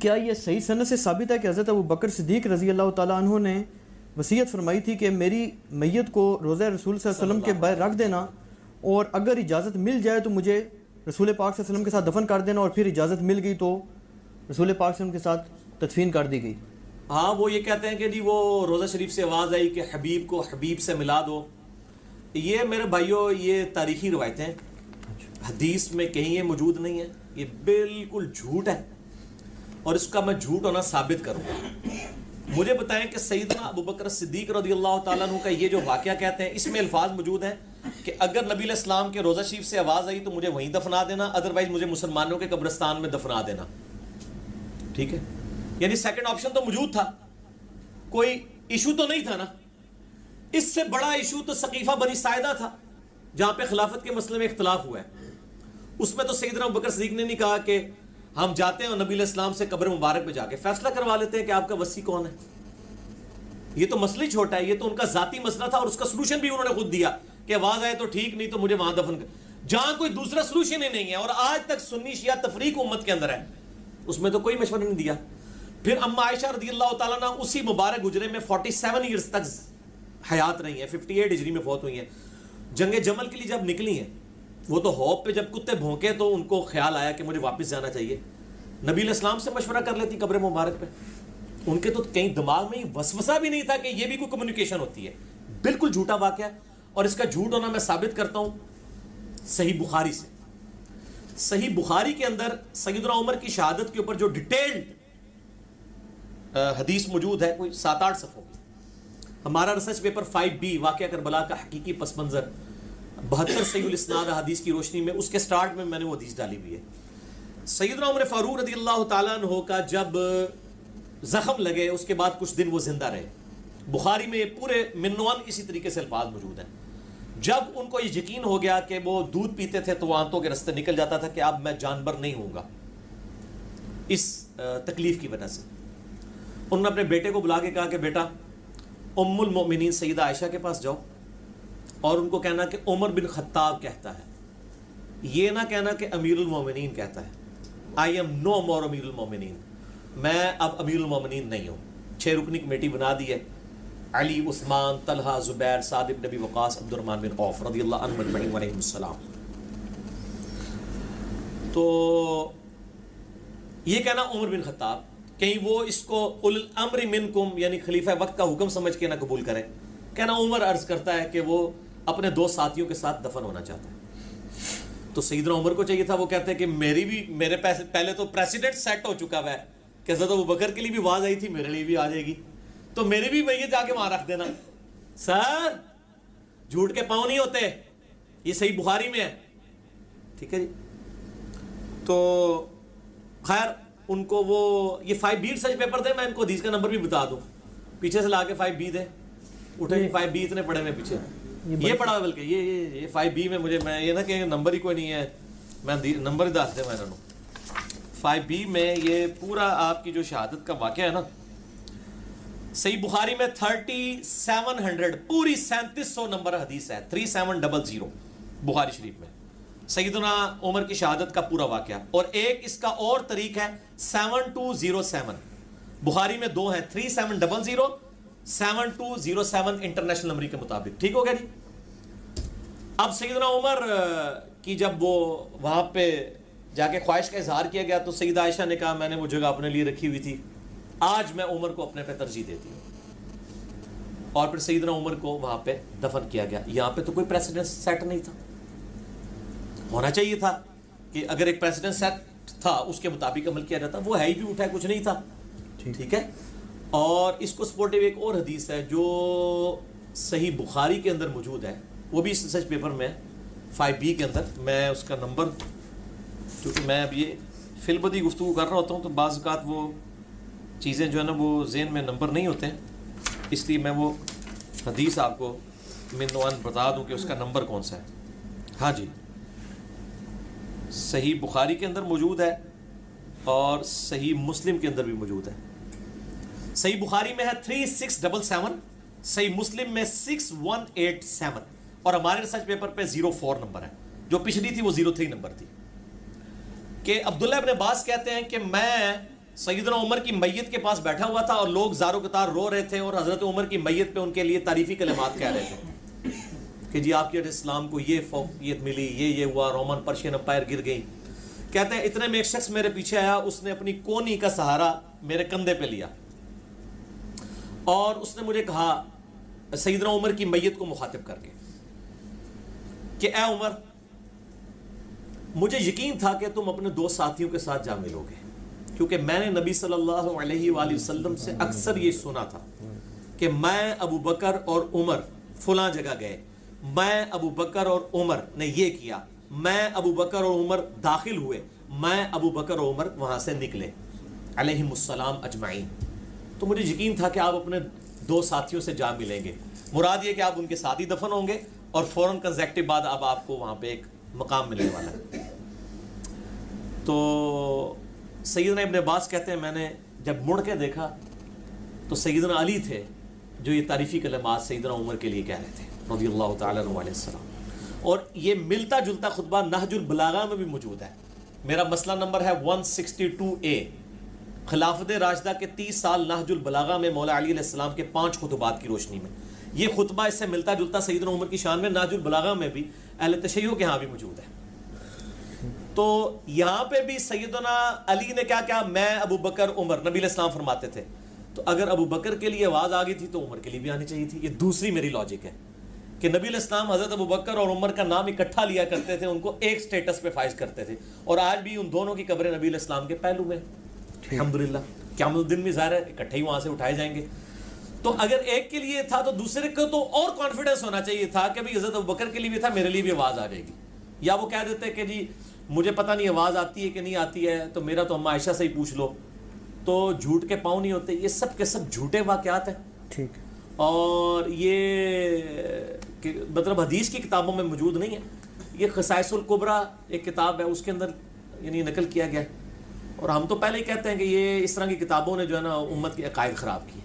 کیا یہ صحیح سند سے ثابت ہے کہ حضرت ابو بکر صدیق رضی اللہ تعالیٰ عنہ نے وصیت فرمائی تھی کہ میری میت کو روضہ رسول صلی اللہ علیہ وسلم کے باہر رکھ دینا اور اگر اجازت مل جائے تو مجھے رسول پاک صلی اللہ علیہ وسلم کے ساتھ دفن کر دینا، اور پھر اجازت مل گئی تو رسول پاک صلی اللہ علیہ وسلم کے ساتھ تدفین کر دی گئی؟ ہاں، وہ یہ کہتے ہیں کہ جی وہ روضہ شریف سے آواز آئی کہ حبیب کو حبیب سے ملا دو. یہ میرے بھائیوں یہ تاریخی روایتیں ہیں، حدیث میں کہیں یہ موجود نہیں ہے، یہ بالکل جھوٹ ہے اور اس کا میں جھوٹ ہونا ثابت کروں گا. مجھے بتائیں کہ سیدنا ابو بکر صدیق رضی اللہ تعالیٰ عنہ کا یہ جو واقعہ کہتے ہیں، اس میں الفاظ موجود ہیں کہ اگر نبی علیہ السلام کے روضہ شریف سے آواز آئی تو مجھے وہیں دفنا دینا، ادروائز مجھے مسلمانوں کے قبرستان میں دفنا دینا. ٹھیک ہے، یعنی سیکنڈ آپشن تو موجود تھا، کوئی ایشو تو نہیں تھا نا. اس سے بڑا ایشو تو سقیفہ بنی ساعدہ تھا جہاں پہ خلافت کے مسئلے میں اختلاف ہوا ہے. اس میں تو سیدنا ابو بکر صدیق نے نہیں کہا کہ ہم جاتے ہیں اور نبی علیہ السلام سے قبر مبارک پہ جا کے فیصلہ کروا لیتے ہیں کہ آپ کا وصی کون ہے. یہ تو مسئلہ ہی چھوٹا ہے، یہ تو ان کا ذاتی مسئلہ تھا اور اس کا سلوشن بھی انہوں نے خود دیا کہ آواز آئے تو ٹھیک، نہیں تو مجھے وہاں دفن کر. جہاں کوئی دوسرا سلوشن ہی نہیں ہے اور آج تک سنی شیعہ تفریق امت کے اندر ہے، اس میں تو کوئی مشورہ نہیں دیا. پھر اما عائشہ رضی اللہ تعالیٰ عنہ اسی مبارک حجرے میں 47 ایئرز تک حیات رہی ہیں، 58 ہجری میں فوت ہوئی ہیں. جنگ جمل کے لیے جب نکلی ہیں، وہ تو ہوپ پہ جب کتے بھونکے تو ان کو خیال آیا کہ مجھے واپس جانا چاہیے. نبی علیہ السلام سے مشورہ کر لیتی قبر مبارک پہ. ان کے تو کہیں دماغ میں وسوسہ بھی نہیں تھا کہ یہ بھی کوئی کمیونیکیشن ہوتی ہے. بالکل جھوٹا واقعہ ہے اور اس کا جھوٹ ہونا میں ثابت کرتا ہوں صحیح بخاری سے. صحیح بخاری کے اندر سیدنا عمر کی شہادت کے اوپر جو ڈیٹیلڈ حدیث موجود ہے، کوئی 7-8 صفحوں کی. ہمارا ریسرچ پیپر 5B واقعہ کربلا کا حقیقی پس منظر 72 صحیح الاسناد حدیث کی روشنی میں اس کے سٹارٹ میں میں نے وہ حدیث ڈالی ہوئی ہے. سیدنا عمر فاروق رضی اللہ تعالیٰ عنہ کا جب زخم لگے اس کے بعد کچھ دن وہ زندہ رہے. بخاری میں پورے منوان اسی طریقے سے الفاظ موجود ہیں. جب ان کو یہ یقین ہو گیا کہ وہ دودھ پیتے تھے تو وہ آنتوں کے رستے نکل جاتا تھا کہ اب میں جانبر نہیں ہوں گا اس تکلیف کی وجہ سے، انہوں نے اپنے بیٹے کو بلا کے کہا کہ بیٹا ام المؤمنین سیدہ عائشہ کے پاس جاؤ اور ان کو کہنا کہ عمر بن خطاب کہتا ہے، یہ نہ کہنا کہ امیر المومنین کہتا ہے. آئی ایم نو مور امیر المومنین، میں اب امیر المومنین نہیں ہوں. 6 رکنی کمیٹی بنا دی ہے، علی، عثمان، طلحہ، زبیر، سعد بن ابی وقاص، عبد الرحمن بن عوف رضی اللہ عنہ اجمعین علیہم السلام. تو یہ کہنا عمر بن خطاب، کہیں وہ اس کو اول الامر منکم یعنی خلیفہ وقت کا حکم سمجھ کے نہ قبول کریں. کہنا عمر عرض کرتا ہے کہ وہ اپنے 2 ساتھیوں کے ساتھ دفن ہونا چاہتا ہے. تو سیدنا عمر کو چاہیے تھا، وہ کہتے ہیں کہ میرے پہلے تو پریسیڈنٹ سیٹ ہو چکا ہوا ہے کہ حضرت ابو بکر کے لیے بھی آواز آئی تھی، میرے لیے بھی آ جائے گی، تو میری بھی وہی جا کے وہاں رکھ دینا. سر جھوٹ کے پاؤں نہیں ہوتے، یہ صحیح بخاری میں ہے. ٹھیک ہے جی. تو خیر ان کو وہ یہ 5B ریسرچ پیپر دے، میں ان کو حدیث کا نمبر بھی بتا دوں، پیچھے سے لا کے 5B دے. اٹھے 5B اتنے پڑے میں پیچھے یہ پڑا، بلکہ یہ 5B میں مجھے میں یہ نہ کہ نمبر ہی کوئی نہیں ہے، میں نمبر ہی دس دے میں انہوں 5B میں یہ پورا آپ کی جو شہادت کا واقعہ ہے نا، صحیح بخاری میں 3700 پوری 3700 نمبر حدیث ہے، 3700 بخاری شریف میں سیدنا عمر کی شہادت کا پورا واقعہ. اور ایک اس کا اور طریق ہے 7207، بخاری میں 2 ہیں، 3700 7207 انٹرنیشنل نمبر کے مطابق. ٹھیک ہو گیا جی. اب سیدنا عمر کی جب وہ وہاں پہ جا کے خواہش کا اظہار کیا گیا تو سیدہ عائشہ نے کہا میں نے وہ جگہ اپنے لیے رکھی ہوئی تھی، آج میں عمر کو اپنے پہ ترجیح دیتی ہوں. اور پھر سیدنا عمر کو وہاں پہ دفن کیا گیا. یہاں پہ تو کوئی پریسیڈنٹ سیٹ نہیں تھا، ہونا چاہیے تھا کہ اگر ایک پریسیڈنٹ سیٹ تھا اس کے مطابق عمل کیا جاتا. وہ ہے ہی بھی اٹھا کچھ نہیں تھا. ٹھیک ہے. اور اس کو سپورٹیو ایک اور حدیث ہے جو صحیح بخاری کے اندر موجود ہے، وہ بھی اس ریسرچ پیپر میں 5B کے اندر. میں اس کا نمبر، کیونکہ میں اب یہ فی البدی گفتگو کر رہا ہوتا ہوں تو بعض اوقات وہ چیزیں جو ہے نا وہ ذہن میں نمبر نہیں ہوتے ہیں، اس لیے میں وہ حدیث آپ کو منوان بتا دوں کہ اس کا نمبر کون سا ہے. ہاں جی، صحیح بخاری کے اندر موجود ہے اور صحیح مسلم کے اندر بھی موجود ہے. صحیح بخاری میں ہے 3677، صحیح مسلم میں 6187 اور ہمارے ریسرچ پیپر پہ 04 نمبر ہے. جو پچھلی تھی وہ 03 نمبر تھی. کہ عبداللہ ابن عباس کہتے ہیں کہ میں سیدنا عمر کی میت کے پاس بیٹھا ہوا تھا اور لوگ زارو قطار رو رہے تھے اور حضرت عمر کی میت پہ ان کے لیے تعریفی کلمات کہہ رہے تھے کہ جی آپ کے اسلام کو یہ فوقیت ملی، یہ ہوا، رومن پرشین امپائر گر گئی. کہتے ہیں اتنے میں ایک شخص میرے پیچھے آیا، اس نے اپنی کونی کا سہارا میرے کندھے پہ لیا اور اس نے مجھے کہا سیدنا عمر کی میت کو مخاطب کر کے کہ اے عمر، مجھے یقین تھا کہ تم اپنے دو ساتھیوں کے ساتھ جا ملو گے، کیونکہ میں نے نبی صلی اللہ علیہ وآلہ وسلم سے اکثر یہ سنا تھا کہ میں ابو بکر اور عمر فلاں جگہ گئے، میں ابو بکر اور عمر نے یہ کیا، میں ابو بکر اور عمر داخل ہوئے، میں ابو بکر اور عمر وہاں سے نکلے علیہم السلام اجمعین. تو مجھے یقین تھا کہ آپ اپنے دو ساتھیوں سے جا ملیں گے. مراد یہ کہ آپ ان کے ساتھ ہی دفن ہوں گے اور فوراً کنزیکٹو بعد اب آپ کو وہاں پہ ایک مقام ملنے والا ہے. تو سیدنا ابن عباس کہتے ہیں میں نے جب مڑ کے دیکھا تو سیدنا علی تھے جو یہ تعریفی کلمات سیدنا عمر کے لیے کہہ رہے تھے رضی اللہ تعالیٰ عنہ علیہ السلام. اور یہ ملتا جلتا خطبہ نہج البلاغہ میں بھی موجود ہے. میرا مسئلہ نمبر ہے 162A. خلافت راشدہ کے 30 سال نہج البلاغہ میں مولا علی علیہ السلام کے 5 خطبات کی روشنی میں یہ خطبہ اس سے ملتا جلتا سیدنا عمر کی شان میں نہج البلاغہ میں بھی اہل تشیع کے ہاں بھی موجود ہے. تو یہاں پہ بھی سیدنا علی نے کیا کیا، میں ابو بکر عمر، نبی علیہ السلام فرماتے تھے. تو اگر ابو بکر کے لیے آواز آ گئی تھی تو عمر کے لیے بھی آنی چاہیے تھی. یہ دوسری میری لاجک ہے کہ نبی علیہ السلام حضرت ابو بکر اور عمر کا نام اکٹھا لیا کرتے تھے، ان کو ایک سٹیٹس پہ فائز کرتے تھے، اور آج بھی ان دونوں کی قبریں نبی علیہ السلام کے پہلو میں الحمدللہ قیامت الدین میں ظاہر ہے اکٹھے ہی وہاں سے اٹھائے جائیں گے. تو اگر ایک کے لیے تھا تو دوسرے کو تو اور کانفیڈنس ہونا چاہیے تھا کہ بھئی حضرت ابو بکر کے لیے بھی تھا، میرے لیے بھی آواز آ جائے گی. یا وہ کہہ دیتے کہ جی مجھے پتہ نہیں آواز آتی ہے کہ نہیں آتی ہے، تو میرا تو اما عائشہ سے ہی پوچھ لو. تو جھوٹ کے پاؤں نہیں ہوتے. یہ سب کے سب جھوٹے واقعات ہیں. ٹھیک. اور یہ مطلب حدیث کی کتابوں میں موجود نہیں ہے. یہ خصائص الکبریٰ ایک کتاب ہے، اس کے اندر یعنی نقل کیا گیا ہے. اور ہم تو پہلے ہی کہتے ہیں کہ یہ اس طرح کی کتابوں نے جو ہے نا امت کے عقائد خراب کیے.